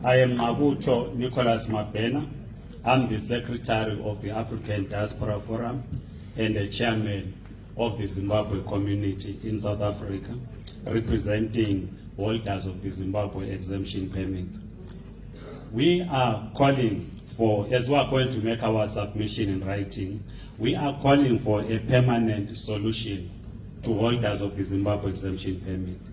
I am Mabuto Nicholas Mabena. I'm the Secretary of the African Diaspora Forum and the Chairman of the Zimbabwe community in South Africa, representing holders of the Zimbabwe exemption permits. We are calling for, as we are going to make our submission in writing, we are calling for a permanent solution to holders of the Zimbabwe exemption permits.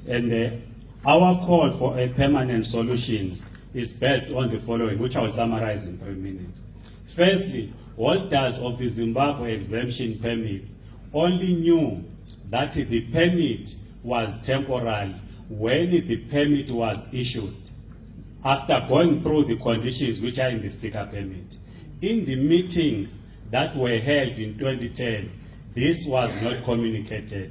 And our call for a permanent solution is based on the following, which I will summarize in 3 minutes. Firstly, holders of the Zimbabwe exemption permits only knew that the permit was temporary when the permit was issued, after going through the conditions which are in the sticker permit. In the meetings that were held in 2010, this was not communicated.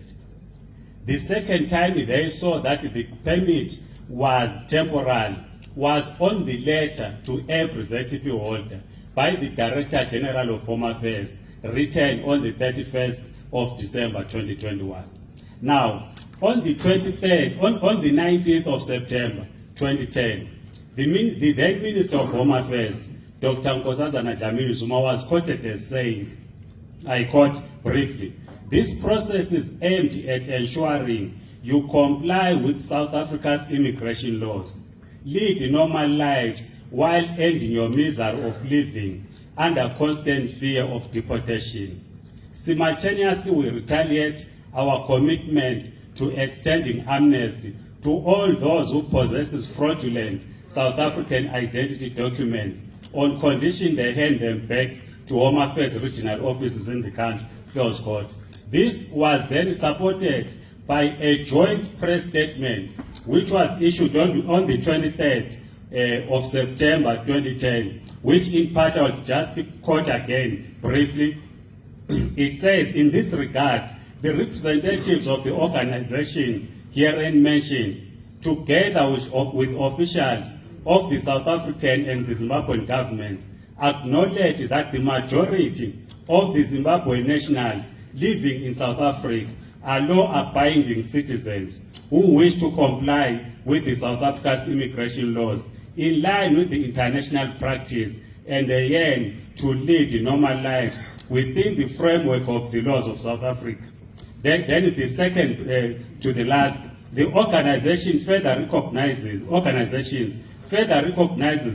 The second time they saw that the permit was temporary was on the letter to every ZTP holder by the Director General of Home Affairs, written on the 31st of December 2021. Now, on the 19th of September 2010, the then Minister of Home Affairs, Dr. Nkosazana Dlamini-Zuma, was quoted as saying, I quote briefly, "This process is aimed at ensuring you comply with South Africa's immigration laws, lead normal lives while ending your misery of living under constant fear of deportation. Simultaneously, we retaliate our commitment to extending amnesty to all those who possess fraudulent South African identity documents on condition they hand them back to Home Affairs regional offices in the country." Close quote. This was then supported by a joint press statement which was issued on the 23rd of September 2010, which in part I will just quote again briefly. It says, "In this regard, the representatives of the organization herein mentioned, together with officials of the South African and the Zimbabwean governments, acknowledge that the majority of the Zimbabwean nationals living in South Africa are law-abiding citizens who wish to comply with the South Africa's immigration laws in line with the international practice and yearn to lead normal lives within the framework of the laws of South Africa." Then the second to the last, the organizations further recognizes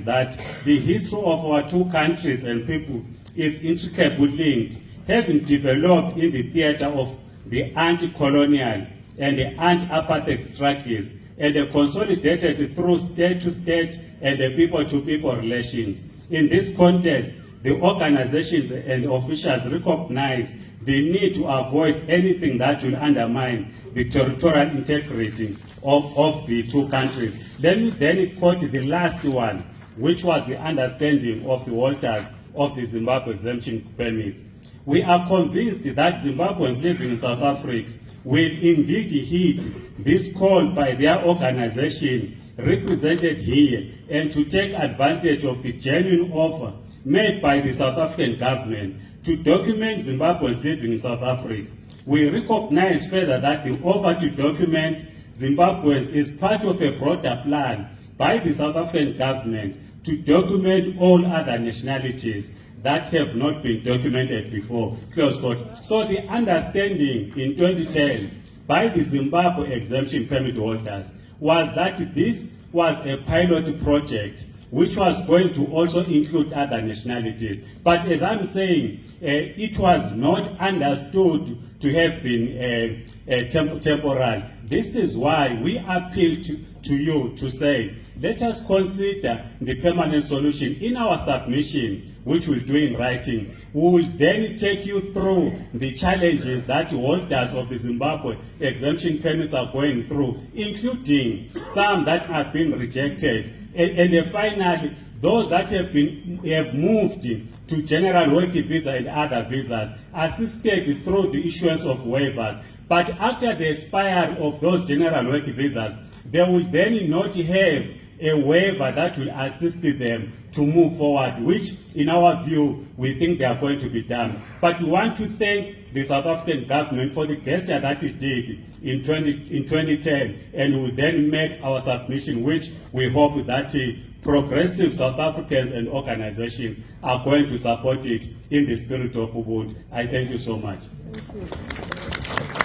that the history of our two countries and people is intricately linked, having developed in the theater of the anti-colonial and the anti-apartheid struggles, and consolidated through state-to-state and people-to-people relations. In this context, the organizations and officials recognize the need to avoid anything that will undermine the territorial integrity of the two countries. Let me then quote the last one, which was the understanding of the holders of the Zimbabwe exemption permits. "We are convinced that Zimbabweans living in South Africa will indeed heed this call by their organization represented here and to take advantage of the genuine offer made by the South African government to document Zimbabweans living in South Africa. We recognize further that the offer to document Zimbabweans is part of a broader plan by the South African government to document all other nationalities that have not been documented before." Close quote. So the understanding in 2010 by the Zimbabwe exemption permit holders was that this was a pilot project which was going to also include other nationalities. But as I'm saying, it was not understood to have been temporal. This is why we appeal to you to say, let us consider the permanent solution in our submission, which we'll do in writing. We will then take you through the challenges that holders of the Zimbabwe exemption permits are going through, including some that have been rejected. And finally, those that have moved to general work visa and other visas, assisted through the issuance of waivers. But after the expiry of those general work visas, they will then not have a waiver that will assist them to move forward, which in our view, we think they are going to be done. But we want to thank the South African government for the gesture that it did in 2010, and we then make our submission, which we hope that progressive South Africans and organizations are going to support it in the spirit of Ubuntu. I thank you so much. Thank you.